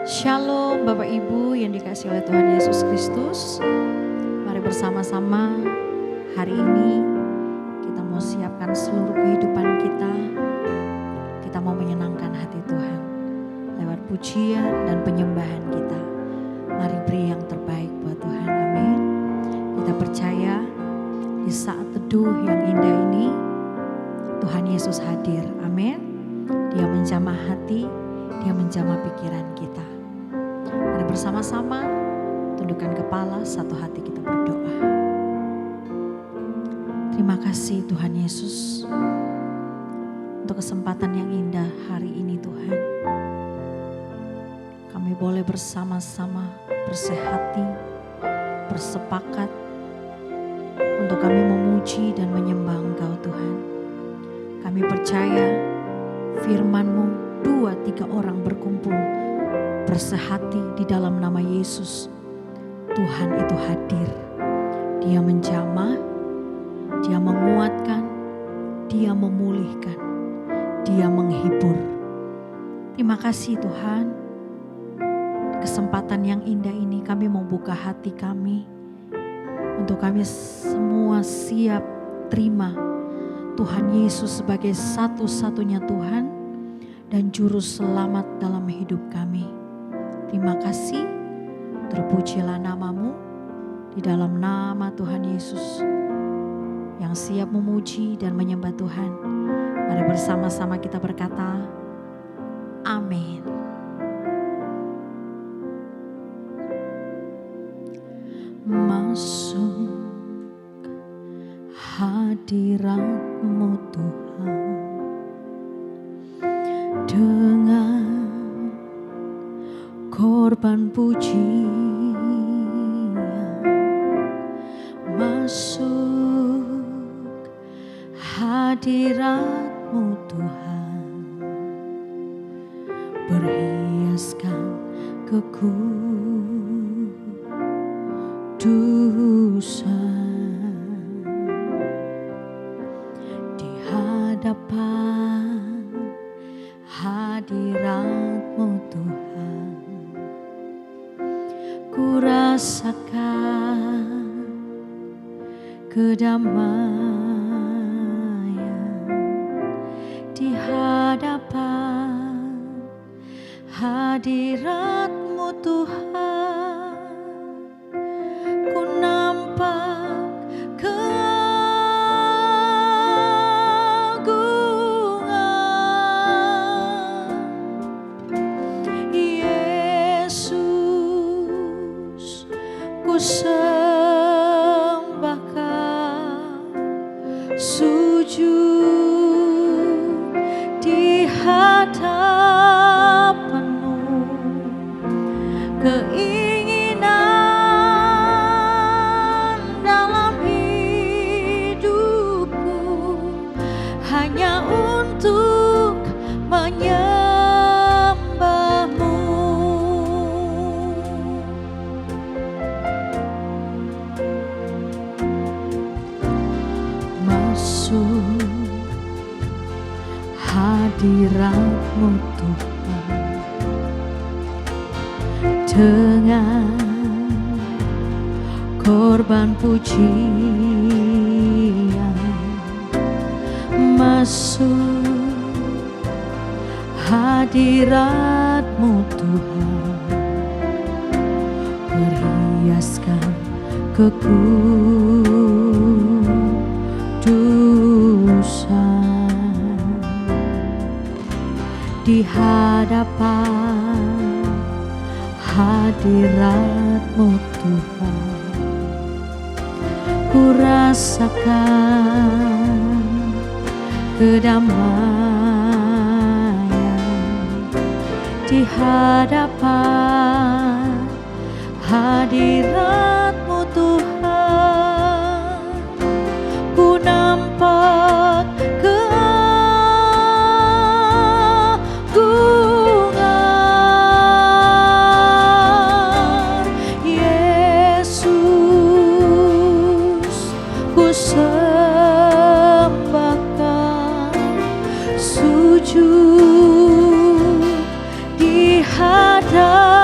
Shalom Bapak Ibu yang dikasihi oleh Tuhan Yesus Kristus. Mari bersama-sama hari ini kita mau siapkan seluruh kehidupan kita. Kita mau menyenangkan hati Tuhan lewat pujian dan penyembahan kita. Mari beri yang terbaik buat Tuhan, amin. Kita percaya di saat teduh yang indah ini Tuhan Yesus hadir, amin. Dia menjamah hati, Dia menjamah pikiran kita. Mari bersama-sama tundukkan kepala, satu hati kita berdoa. Terima kasih Tuhan Yesus untuk kesempatan yang indah hari ini Tuhan. Kami boleh bersama-sama bersehati, bersepakat untuk kami memuji dan menyembah Engkau Tuhan. Kami percaya firman-Mu, 2-3 orang berkumpul bersehati di dalam nama Yesus, Tuhan itu hadir. Dia menjamah, Dia menguatkan, Dia memulihkan, Dia menghibur. Terima kasih Tuhan. Kesempatan yang indah ini kami mau buka hati kami untuk kami semua siap terima Tuhan Yesus sebagai satu-satunya Tuhan dan Juru Selamat dalam hidup kami. Terima kasih, terpujilah nama-Mu di dalam nama Tuhan Yesus yang siap memuji dan menyembah Tuhan. Mari bersama-sama kita berkata, amin. Masuk hadirat-Mu Tuhan dengan korban pujian, masuk hadirat-Mu Tuhan, berhiaskan kekudusan di hadapan hadirat-Mu Tuhan. Ku rasakan kedamaian di hadapan hadirat-Mu Tuhan. Ku nampak keagungan Yesus. Ku sembahkan sujud di hadapan-Mu. Keinginan dalam hidupku hanya untuk menyembah-Mu. Masuk hadirat-Mu Tuhan dengan korban pujian, masuk hadirat-Mu Tuhan, berhiaskan kekudusan di hadapan hadirat-Mu Tuhan. Ku rasakan kedamaian di hadapan hadirat-Mu Tuhan. Ku nampak keagungan Yesus. Ku sembahkan sujud di hadapan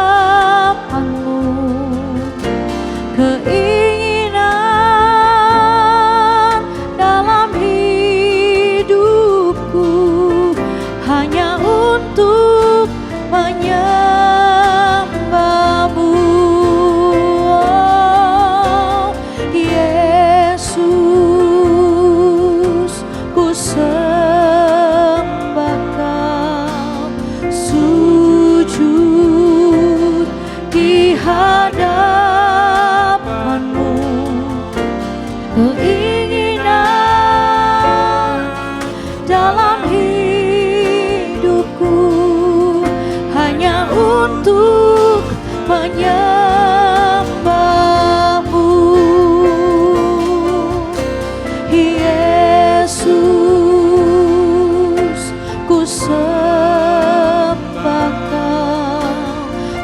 sembah Kau,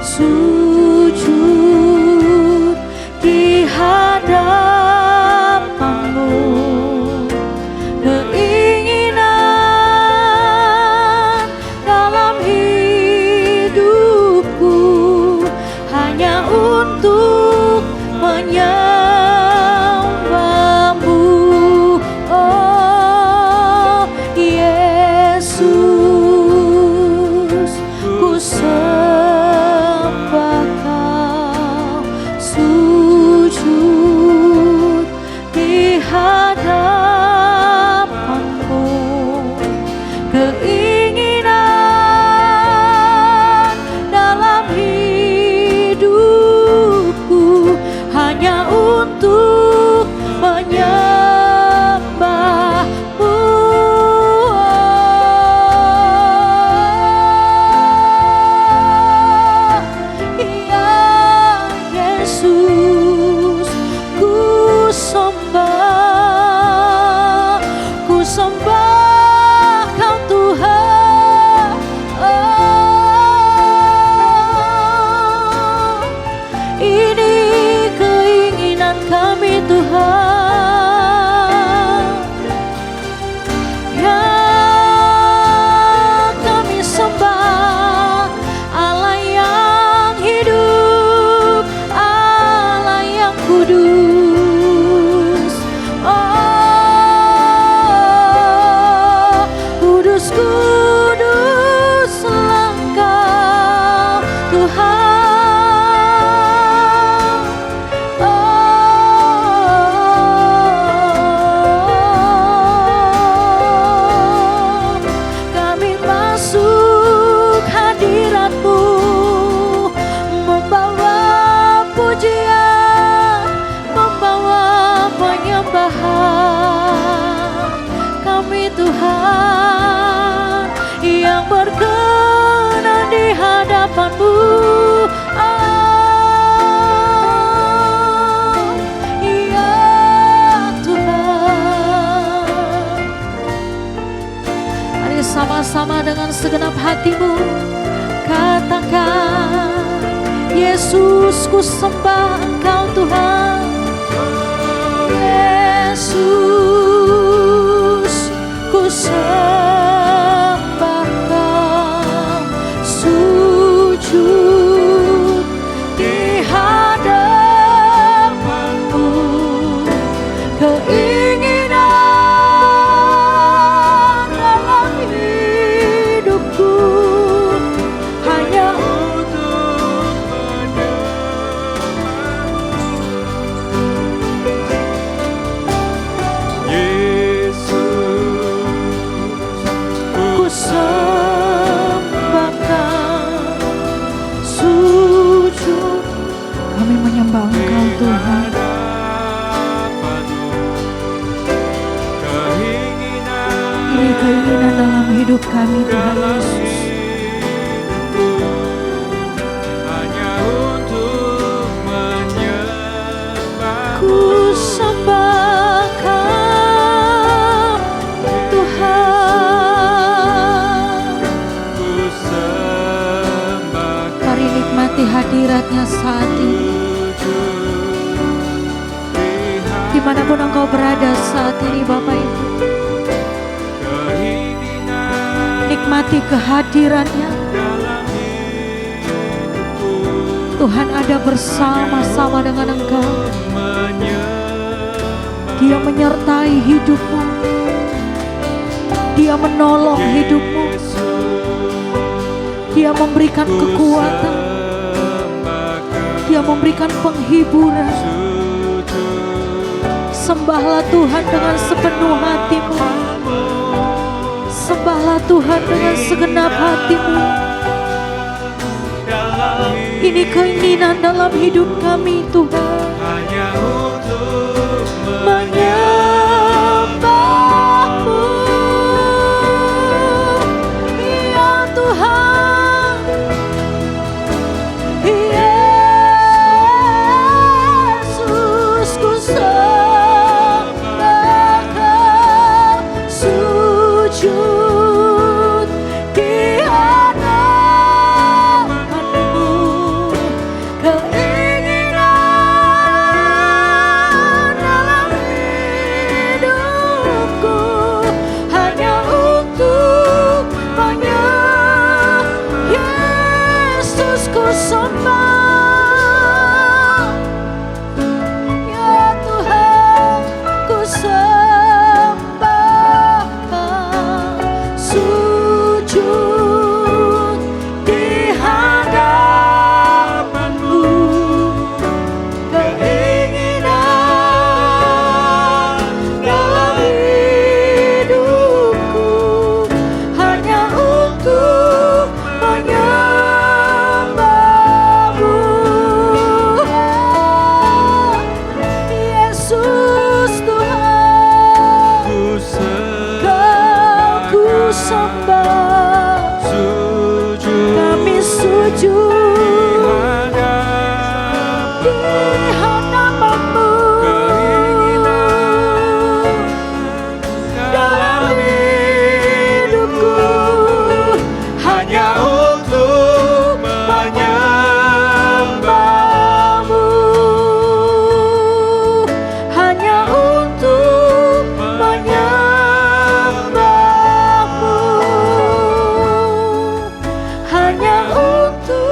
sujud di hadapan-Mu. Keinginan dalam hidupku hanya untuk menyembah-Mu. Oh Yesus, ku sembah Kau, sujud di hadapan-Mu. Keinginan dalam hidupku hanya untuk menyembah-Mu. Ya Yesus, ku sembah Kau Tuhan. Oh, ini keinginan kami Tuhan, yang kami sembah Allah yang hidup, Allah yang kudus. Oh, kudus, kuduslah Engkau Tuhan. Oh, kami masuk hadirat-Mu, membawa pujian, membawa penyembahan. Kami Tuhan yang berkenan di hadapan-Mu. Oh, iya Tuhan. Mari sama-sama dengan segenap hatimu katakan, Yesus, ku sembah Engkau Tuhan. Yesus, ku sembah Kau, sujud di hadapan-Mu. Keinginan dalam hidupku hanya untuk ku sembah Kau, sujud. Kami menyembah Engkau Tuhan. Ini keinginan dalam hidup kami Tuhan Yesus. Ku sembah Kau Tuhan. Mari nikmati hadirat-Nya saat ini. Dimanapun Engkau berada saat ini Bapak Ibu, nikmati kehadiran-Nya. Tuhan ada bersama-sama dengan engkau. Dia menyertai hidupmu. Dia menolong hidupmu. Dia memberikan kekuatan. Dia memberikan penghiburan. Sembahlah Tuhan dengan sepenuh hatimu. Sembahlah Tuhan dengan segenap hatimu. Ini keinginan dalam hidup kami Tuhan. Hanya untuk menyembah-Mu, ya Tuhan. Yesus, ku sembah Kau, sujud di sembah, ya Tuhan ku sembah, sujud di hadapan-Mu. Keinginan dalam hidupku hanya untuk menyembah-Mu. Yesus Tuhan, Kau ku sembah, kami sujud di hadapan-Mu. Dalam hidupku hanya untuk menyembah-Mu, hanya untuk menyembah-Mu, hanya untuk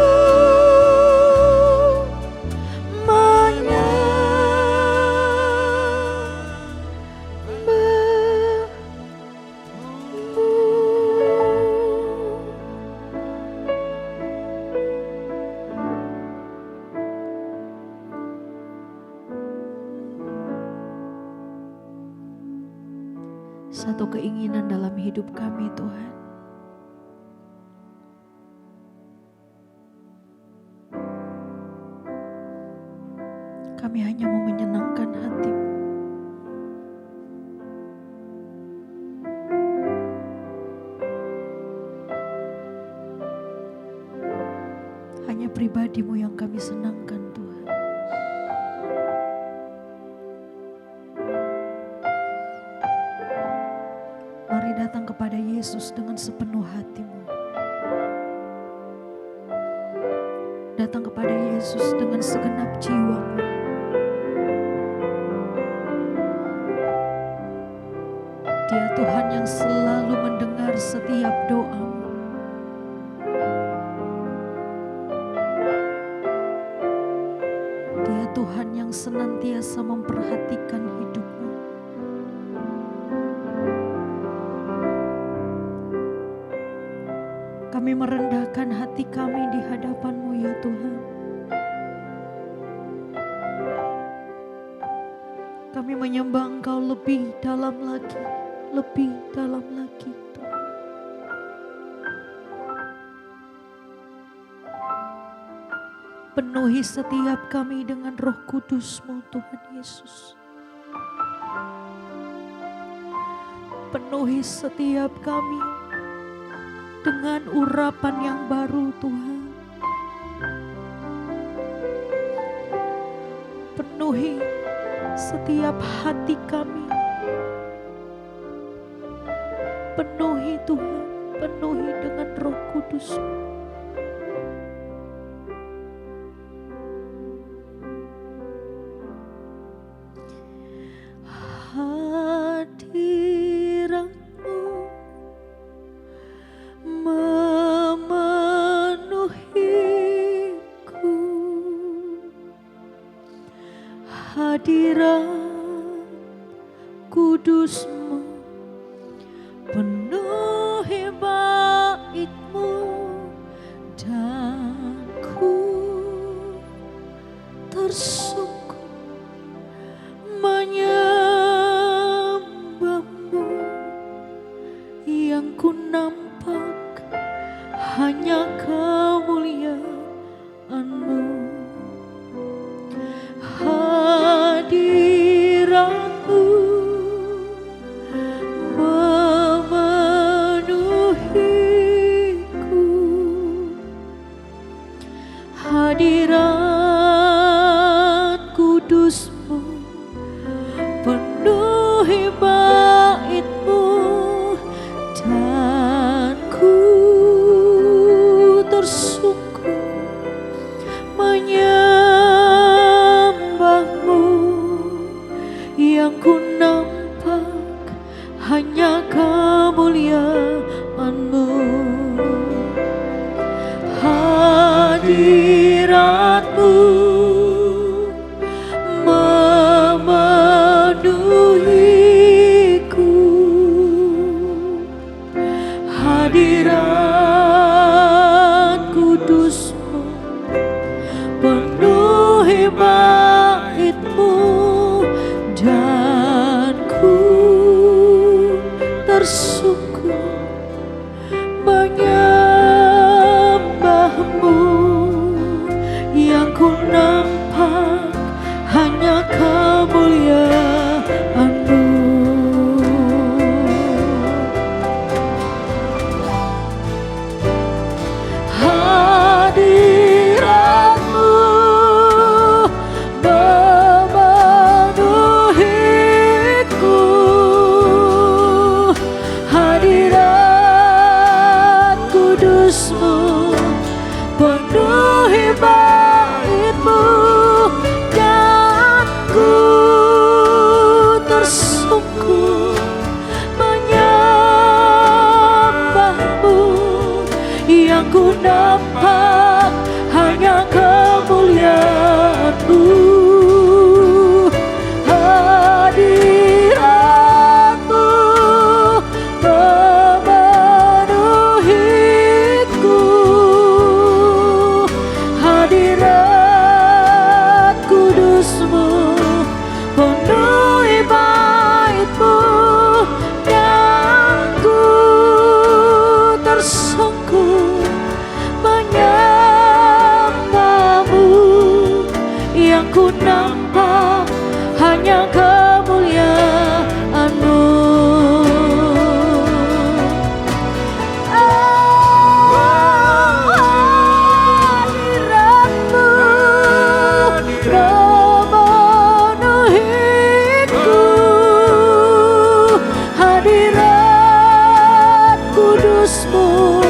satu keinginan dalam hidup kami, Tuhan. Kami hanya mau menyenangkan hati-Mu. Hanya pribadi-Mu yang kami senangkan, Tuhan. Mari datang kepada Yesus dengan sepenuh hati-Mu. Datang kepada Yesus dengan segenap jiwa-Mu. Dia Tuhan yang selalu mendengar setiap doa-Mu. Dia Tuhan yang senantiasa memperhatikan hidup-Mu. Kami merendahkan hati kami di hadapan-Mu, ya Tuhan. Kami menyembah Engkau lebih dalam lagi, lebih dalam lagi, Tuhan. Penuhi setiap kami dengan Roh Kudus-Mu, Tuhan Yesus. Penuhi setiap kami dengan urapan yang baru, Tuhan. Penuhi setiap hati kami. Penuhi Tuhan, penuhi dengan Roh Kudus-Mu. Hadirat-Mu memenuhiku, hadirat Kudus-Mu penuhi bait-Mu, dan ku tersungkur menyembah-Mu. Yang ku nampak hanya kemuliaan-Mu. Hadirat-Mu memenuhiku, hadirat Kudus-Mu penuhi bait-Mu, dan ku tersungkur menyembah-Mu. Yang ku nampak hanya kemuliaan-Mu. Hadirat yang ku nampak hanya kemuliaan-Mu. Hadirat-Mu memenuhiku, hadirat kudus-Mu penuhi bait-Mu, dan ku tersungkur menyembah-Mu. Yang ku nampak hanya kemuliaan-Mu. Hadirat-Mu memenuhiku, hadirat kudus-Mu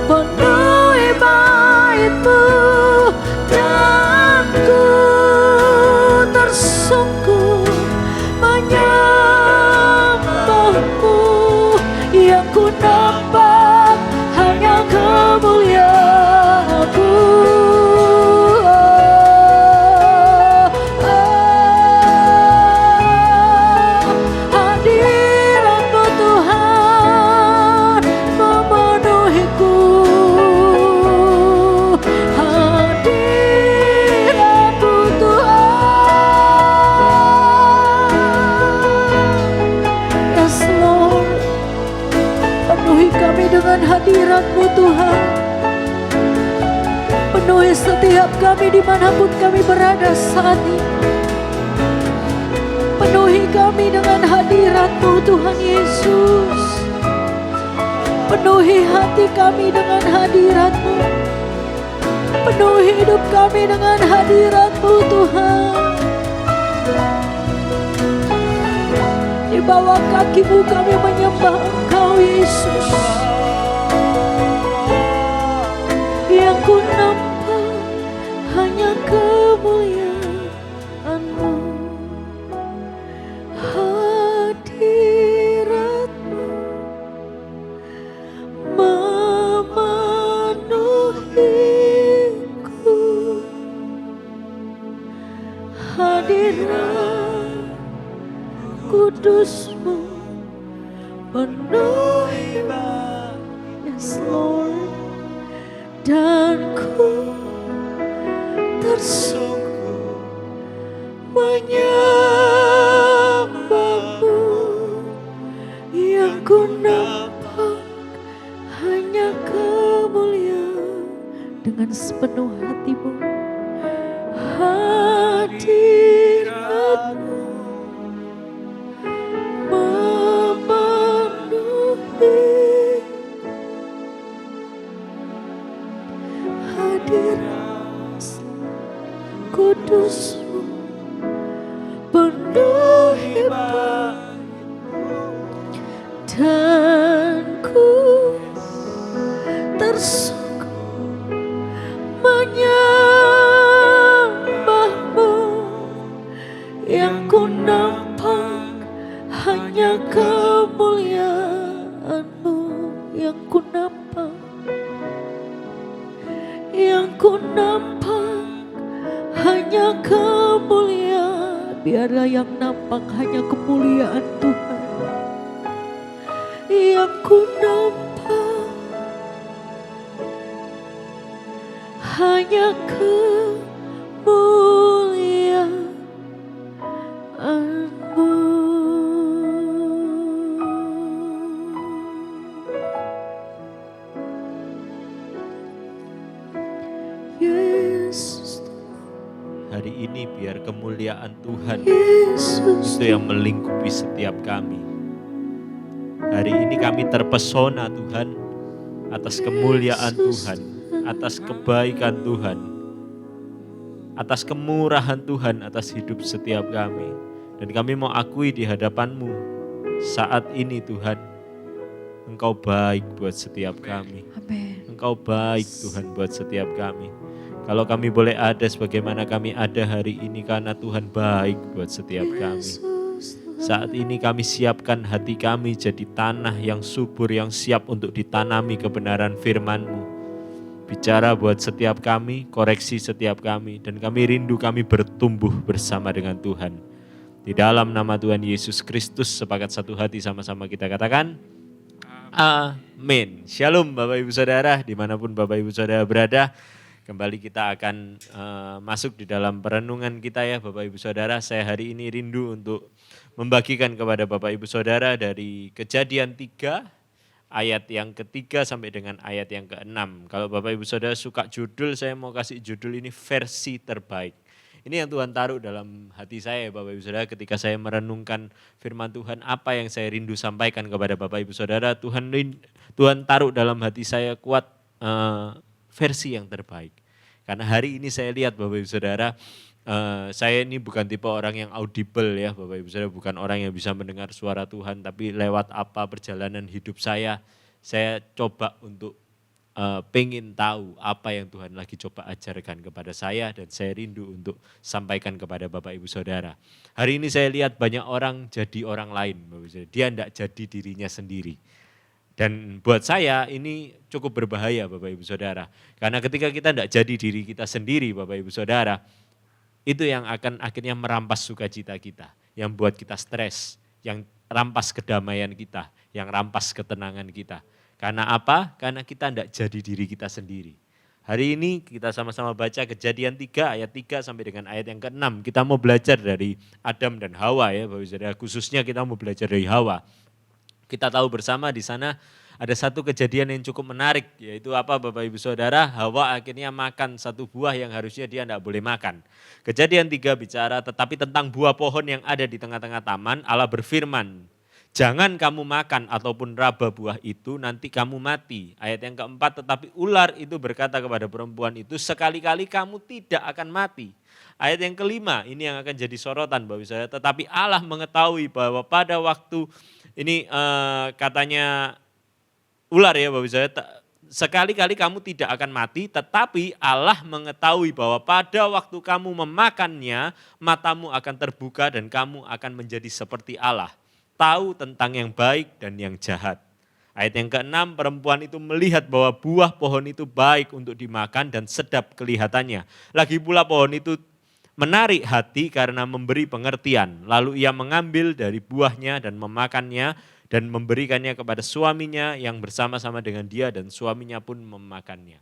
penuhi bait-Mu, dan ku tersungkur menyembah-Mu. Yang ku nampak hanya kemuliaan-Mu. Hadirat-Mu Tuhan memenuhiku, hadirat-Mu Tuhan. Yes Lord, penuhi kami dengan hadirat-Mu Tuhan. Penuhi setiap kami dimanapun kami berada saat ini. Penuhi kami dengan hadirat-Mu Tuhan Yesus. Penuhi hati kami dengan hadirat-Mu. Penuhi hidup kami dengan hadirat-Mu Tuhan. Di bawah kaki-Mu kami menyembah Engkau Yesus. Yang ku nampak hanya kemuliaan-Mu. Hadirat-Mu memenuhiku, hadirat kudus-Mu penuhi bait. Yes Lord, dan ku tersungkur menyembah-Mu. Yang ku nampak hanya kemuliaan. Dengan sepenuh hati-Mu, hadirat-Mu memenuhi, hadirat kudus-Mu penuhi bait, dan ku tersungkur menyembah-Mu. Yang ku nampak hanya kemuliaan-Mu. Yang ku nampak, yang ku nampak hanya kemuliaan. Biarlah yang nampak hanya kemuliaan Tuhan. Yang ku nampak hanya kemuliaan-Mu. Yesus, Hari ini biar kemuliaan Tuhan Yesus, itu yang melingkupi setiap kami. Hari ini kami terpesona Tuhan atas kemuliaan Tuhan, atas kebaikan Tuhan, atas kemurahan Tuhan atas hidup setiap kami. Dan kami mau akui di hadapan-Mu saat ini Tuhan, Engkau baik buat setiap kami. amin. Engkau baik Tuhan buat setiap kami. Kalau kami boleh ada sebagaimana kami ada hari ini karena Tuhan baik buat setiap kami. Saat ini kami siapkan hati kami jadi tanah yang subur, yang siap untuk ditanami kebenaran firman-Mu. bicara buat setiap kami, koreksi setiap kami, dan kami rindu kami bertumbuh bersama dengan Tuhan. Di dalam nama Tuhan Yesus Kristus, sepakat satu hati sama-sama kita katakan, amin. Shalom Bapak Ibu Saudara, dimanapun Bapak Ibu Saudara berada. Kembali kita akan masuk di dalam perenungan kita ya Bapak Ibu Saudara. Saya hari ini rindu untuk membagikan kepada Bapak Ibu Saudara dari Kejadian 3 ayat yang ketiga sampai dengan ayat yang ke-6. Kalau Bapak Ibu Saudara suka judul, saya mau kasih judul ini versi terbaik. Ini yang Tuhan taruh dalam hati saya Bapak Ibu Saudara ketika saya merenungkan firman Tuhan, apa yang saya rindu sampaikan kepada Bapak Ibu Saudara. Tuhan taruh dalam hati saya kuat versi yang terbaik. Karena hari ini saya lihat Bapak Ibu Saudara, saya ini bukan tipe orang yang audible ya Bapak Ibu Saudara, bukan orang yang bisa mendengar suara Tuhan, tapi lewat apa perjalanan hidup saya coba untuk pengen tahu apa yang Tuhan lagi coba ajarkan kepada saya, dan saya rindu untuk sampaikan kepada Bapak Ibu Saudara. Hari ini saya lihat banyak orang jadi orang lain, Bapak Ibu Saudara. Dia tidak jadi dirinya sendiri. Dan buat saya ini cukup berbahaya Bapak Ibu Saudara. Karena ketika kita tidak jadi diri kita sendiri Bapak Ibu Saudara, itu yang akan akhirnya merampas sukacita kita, yang buat kita stres, yang rampas kedamaian kita, yang rampas ketenangan kita. Karena apa? Karena kita tidak jadi diri kita sendiri. Hari ini kita sama-sama baca Kejadian 3 ayat 3 sampai dengan ayat yang ke-6. Kita mau belajar dari Adam dan Hawa ya Bapak Ibu Saudara, khususnya kita mau belajar dari Hawa. Kita tahu bersama di sana ada satu kejadian yang cukup menarik, yaitu apa Bapak Ibu Saudara? Hawa akhirnya makan satu buah yang harusnya dia tidak boleh makan. Kejadian 3 bicara tetapi tentang buah pohon yang ada di tengah-tengah taman, Allah berfirman, jangan kamu makan ataupun raba buah itu, nanti kamu mati. Ayat yang keempat, tetapi ular itu berkata kepada perempuan itu, sekali-kali kamu tidak akan mati. Ayat yang kelima, ini yang akan jadi sorotan Bapak Ibu Saudara, tetapi Allah mengetahui bahwa pada waktu ini katanya ular ya Bapak Ibu Saudara, sekali-kali kamu tidak akan mati, tetapi Allah mengetahui bahwa pada waktu kamu memakannya, matamu akan terbuka dan kamu akan menjadi seperti Allah, tahu tentang yang baik dan yang jahat. Ayat yang ke-6, perempuan itu melihat bahwa buah pohon itu baik untuk dimakan dan sedap kelihatannya. Lagi pula pohon itu menarik hati karena memberi pengertian. Lalu ia mengambil dari buahnya dan memakannya dan memberikannya kepada suaminya yang bersama-sama dengan dia, dan suaminya pun memakannya.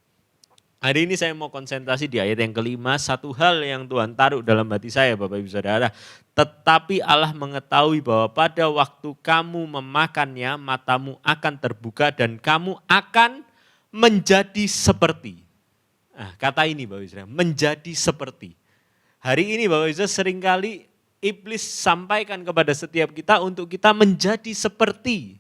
Hari ini saya mau konsentrasi di ayat yang kelima, satu hal yang Tuhan taruh dalam hati saya Bapak Ibu Saudara. Tetapi Allah mengetahui bahwa pada waktu kamu memakannya, matamu akan terbuka dan kamu akan menjadi seperti. Nah, kata ini Bapak Ibu Saudara, menjadi seperti. Hari ini Bapak Ibu seringkali iblis sampaikan kepada setiap kita untuk kita menjadi seperti.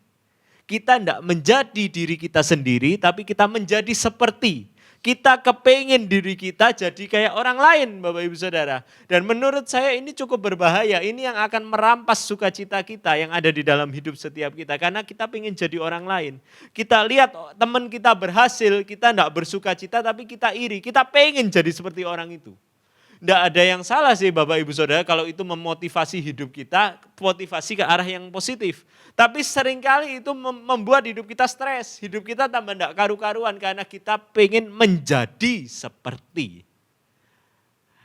Kita tidak menjadi diri kita sendiri, tapi kita menjadi seperti. Kita kepengen diri kita jadi kayak orang lain Bapak Ibu Saudara. Dan menurut saya ini cukup berbahaya, ini yang akan merampas sukacita kita yang ada di dalam hidup setiap kita. Karena kita pengen jadi orang lain. Kita lihat teman kita berhasil, kita tidak bersukacita tapi kita iri. Kita pengen jadi seperti orang itu. Tidak ada yang salah sih Bapak Ibu Saudara kalau itu memotivasi hidup kita, motivasi ke arah yang positif. Tapi seringkali itu membuat hidup kita stres, hidup kita tambah tidak karu-karuan karena kita pengen menjadi seperti.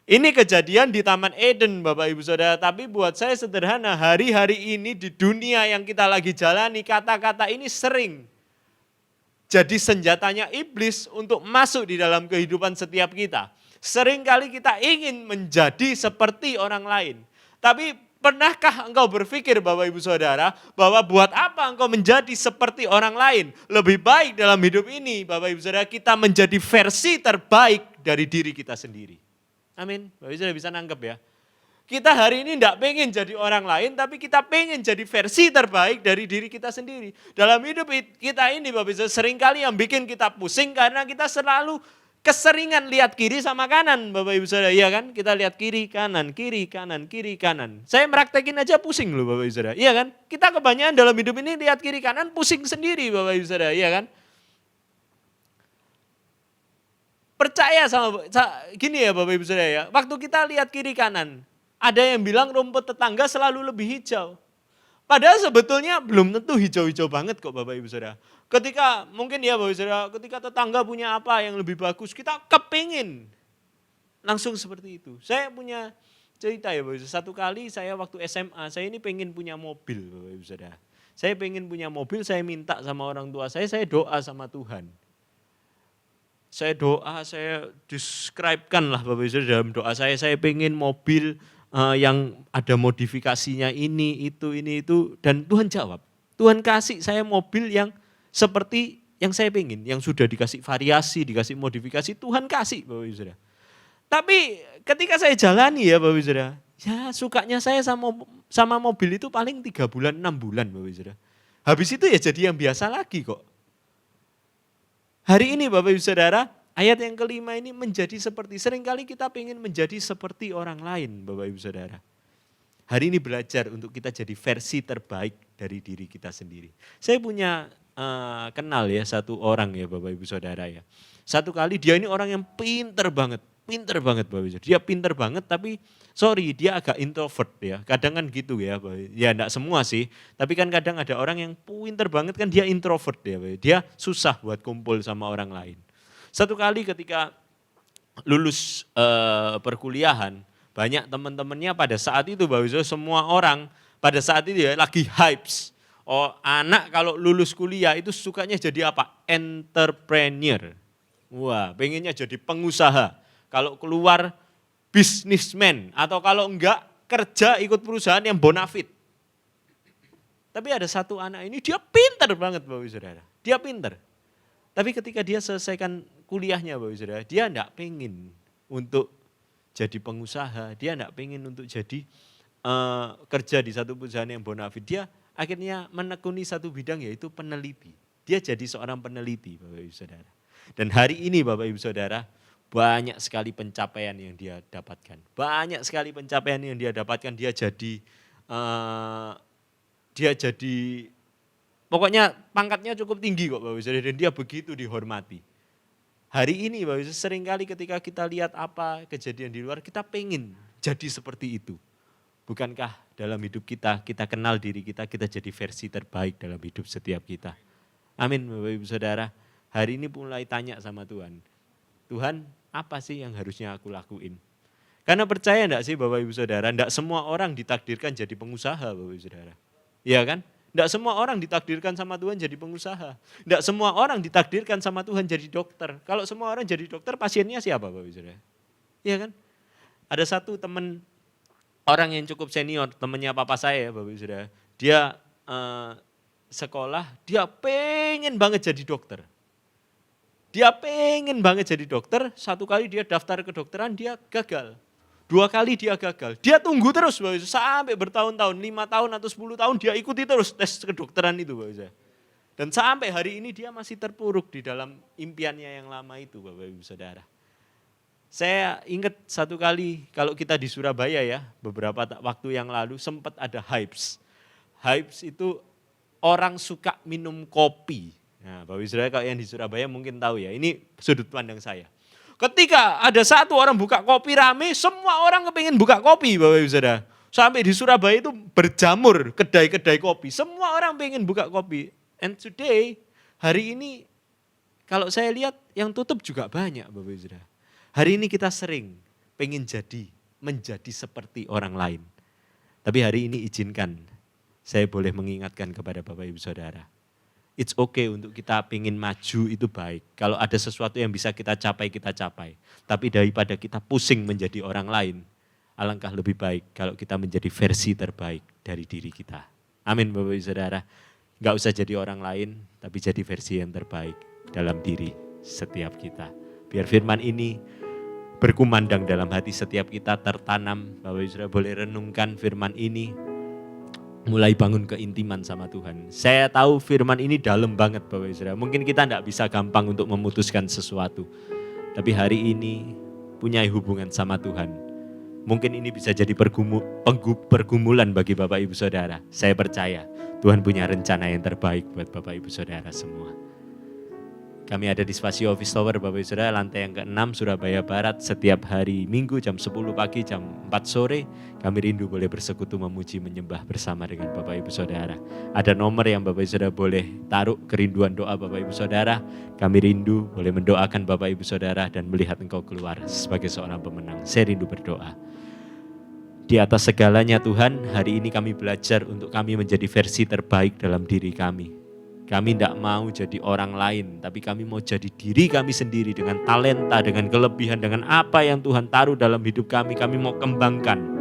Ini kejadian di Taman Eden Bapak Ibu Saudara, tapi buat saya sederhana, hari-hari ini di dunia yang kita lagi jalani, kata-kata ini sering jadi senjatanya iblis untuk masuk di dalam kehidupan setiap kita. Seringkali kita ingin menjadi seperti orang lain. Tapi pernahkah engkau berpikir Bapak Ibu Saudara bahwa buat apa engkau menjadi seperti orang lain? Lebih baik dalam hidup ini Bapak Ibu Saudara kita menjadi versi terbaik dari diri kita sendiri. Amin. Bapak Ibu Saudara bisa nangkep ya. Kita hari ini tidak pengen jadi orang lain, tapi kita pengen jadi versi terbaik dari diri kita sendiri. Dalam hidup kita ini Bapak Ibu Saudara seringkali yang bikin kita pusing karena kita selalu keseringan lihat kiri sama kanan Bapak Ibu Saudara, iya kan? Kita lihat kiri, kanan, kiri, kanan, kiri, kanan. Saya meraktekin aja pusing loh Bapak Ibu Saudara, iya kan? Kita kebanyakan dalam hidup ini lihat kiri kanan pusing sendiri Bapak Ibu Saudara, iya kan? Percaya sama gini ya Bapak Ibu Saudara ya, waktu kita lihat kiri kanan, ada yang bilang rumput tetangga selalu lebih hijau. Padahal sebetulnya belum tentu hijau-hijau banget kok Bapak Ibu Saudara. Ketika mungkin ya Bapak Ibu Saudara, ketika tetangga punya apa yang lebih bagus, kita kepingin langsung seperti itu. Saya punya cerita ya Bapak Ibu. Satu kali saya waktu SMA, saya ini pengen punya mobil Bapak Ibu Saudara. Saya pengen punya mobil, saya minta sama orang tua saya doa sama Tuhan. Saya doa, saya describe-kan lah Bapak Ibu Saudara dalam doa saya pengen mobil yang ada modifikasinya ini, itu. Dan Tuhan jawab. Tuhan kasih saya mobil yang seperti yang saya pengen. Yang sudah dikasih variasi, dikasih modifikasi, Tuhan kasih Bapak Ibu Saudara. Tapi ketika saya jalani ya Bapak Ibu Saudara, ya sukanya saya sama mobil itu paling 3 bulan, 6 bulan Bapak Ibu Saudara. Habis itu ya jadi yang biasa lagi kok. Hari ini Bapak Ibu Saudara, ayat yang kelima ini menjadi seperti, seringkali kita ingin menjadi seperti orang lain Bapak Ibu Saudara. Hari ini belajar untuk kita jadi versi terbaik dari diri kita sendiri. Saya punya kenal ya satu orang ya Bapak Ibu Saudara ya. Satu kali dia ini orang yang pinter banget Bapak Ibu Saudara. Dia pinter banget tapi dia agak introvert ya. Kadang kan gitu ya, ya enggak semua sih. Tapi kan kadang ada orang yang pinter banget kan dia introvert ya. Dia susah buat kumpul sama orang lain. Satu kali ketika lulus perkuliahan, banyak teman-temannya pada saat itu Bapak Ibu, semua orang pada saat itu ya lagi hypes. Oh, anak kalau lulus kuliah itu sukanya jadi apa? Entrepreneur. Wah, pengennya jadi pengusaha. Kalau keluar businessman atau kalau enggak kerja ikut perusahaan yang bonafit. Tapi ada satu anak ini dia pinter banget Bapak Ibu Saudara. Dia pinter. Tapi ketika dia selesaikan kuliahnya Bapak Ibu Saudara, dia enggak pengen untuk jadi pengusaha, dia enggak pengen untuk jadi kerja di satu perusahaan yang bonafit. Dia akhirnya menekuni satu bidang yaitu peneliti. Dia jadi seorang peneliti Bapak Ibu Saudara. Dan hari ini Bapak Ibu Saudara, banyak sekali pencapaian yang dia dapatkan. Banyak sekali pencapaian yang dia dapatkan, dia jadi pokoknya pangkatnya cukup tinggi kok Bapak Ibu Saudara, dan dia begitu dihormati. Hari ini Bapak Ibu, seringkali ketika kita lihat apa kejadian di luar, kita pengen jadi seperti itu. Bukankah dalam hidup kita kenal diri kita jadi versi terbaik dalam hidup setiap kita. Amin Bapak Ibu Saudara. Hari ini mulai tanya sama Tuhan. Tuhan, apa sih yang harusnya aku lakuin? Karena percaya enggak sih Bapak Ibu Saudara, enggak semua orang ditakdirkan jadi pengusaha Bapak Ibu Saudara. Iya kan? Enggak semua orang ditakdirkan sama Tuhan jadi pengusaha. Enggak semua orang ditakdirkan sama Tuhan jadi dokter. Kalau semua orang jadi dokter, pasiennya siapa Bapak Ibu Saudara? Iya kan? Ada satu teman orang yang cukup senior, temannya papa saya Bapak Ibu Saudara. Dia sekolah, dia pengen banget jadi dokter. Dia pengen banget jadi dokter, satu kali dia daftar kedokteran, dia gagal. 2 kali dia gagal. Dia tunggu terus Bapak Ibu, sampai bertahun-tahun, 5 tahun atau 10 tahun dia ikuti terus tes kedokteran itu Bapak Ibu. Dan sampai hari ini dia masih terpuruk di dalam impiannya yang lama itu Bapak Ibu Saudara. Saya ingat satu kali kalau kita di Surabaya ya, beberapa waktu yang lalu sempat ada hypes. Hypes itu orang suka minum kopi. Nah, Bapak Ibu Saudara kalau yang di Surabaya mungkin tahu ya, ini sudut pandang saya. Ketika ada satu orang buka kopi rame, semua orang kepingin buka kopi Bapak Ibu Saudara. Sampai di Surabaya itu berjamur kedai-kedai kopi, semua orang pengen buka kopi. And today, hari ini kalau saya lihat yang tutup juga banyak Bapak Ibu Saudara. Hari ini kita sering pengen menjadi seperti orang lain. Tapi hari ini izinkan saya boleh mengingatkan kepada Bapak Ibu Saudara. It's okay untuk kita pengen maju itu baik. Kalau ada sesuatu yang bisa kita capai, kita capai. Tapi daripada kita pusing menjadi orang lain, alangkah lebih baik kalau kita menjadi versi terbaik dari diri kita. Amin Bapak Ibu Saudara. Gak usah jadi orang lain, tapi jadi versi yang terbaik dalam diri setiap kita. Biar firman ini berkumandang dalam hati setiap kita, tertanam. Bapak Ibu Saudara boleh renungkan firman ini, mulai bangun keintiman sama Tuhan. Saya tahu firman ini dalam banget Bapak Ibu Saudara. Mungkin kita tidak bisa gampang untuk memutuskan sesuatu. Tapi hari ini punya hubungan sama Tuhan. Mungkin ini bisa jadi pergumulan bagi Bapak Ibu Saudara. Saya percaya Tuhan punya rencana yang terbaik buat Bapak Ibu Saudara semua. Kami ada di Spasio Office Tower Bapak Ibu Saudara, lantai yang ke-6 Surabaya Barat. Setiap hari Minggu jam 10 pagi, jam 4 sore. Kami rindu boleh bersekutu memuji menyembah bersama dengan Bapak Ibu Saudara. Ada nomor yang Bapak Ibu Saudara boleh taruh kerinduan doa Bapak Ibu Saudara. Kami rindu boleh mendoakan Bapak Ibu Saudara dan melihat engkau keluar sebagai seorang pemenang. Saya rindu berdoa. Di atas segalanya Tuhan, hari ini kami belajar untuk kami menjadi versi terbaik dalam diri kami. Kami tidak mau jadi orang lain, tapi kami mau jadi diri kami sendiri dengan talenta, dengan kelebihan, dengan apa yang Tuhan taruh dalam hidup kami. Kami mau kembangkan.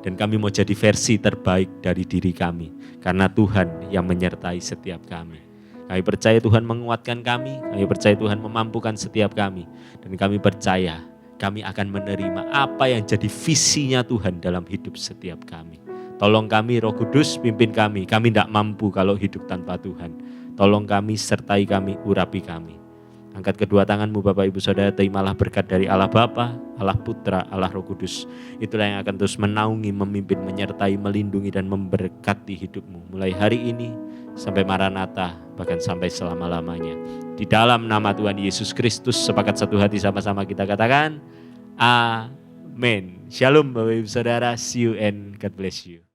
Dan kami mau jadi versi terbaik dari diri kami. Karena Tuhan yang menyertai setiap kami. Kami percaya Tuhan menguatkan kami, kami percaya Tuhan memampukan setiap kami. Dan kami percaya kami akan menerima apa yang jadi visinya Tuhan dalam hidup setiap kami. Tolong kami Roh Kudus pimpin kami tidak mampu kalau hidup tanpa Tuhan. Tolong kami, sertai kami, urapi kami. Angkat kedua tanganmu Bapak Ibu Saudara, terimalah berkat dari Allah Bapa, Allah Putra, Allah Roh Kudus. Itulah yang akan terus menaungi, memimpin, menyertai, melindungi dan memberkati hidupmu. Mulai hari ini sampai Maranatha, bahkan sampai selama-lamanya. Di dalam nama Tuhan Yesus Kristus, sepakat satu hati sama-sama kita katakan, Amin. Shalom Bapak Ibu Saudara, see you and God bless you.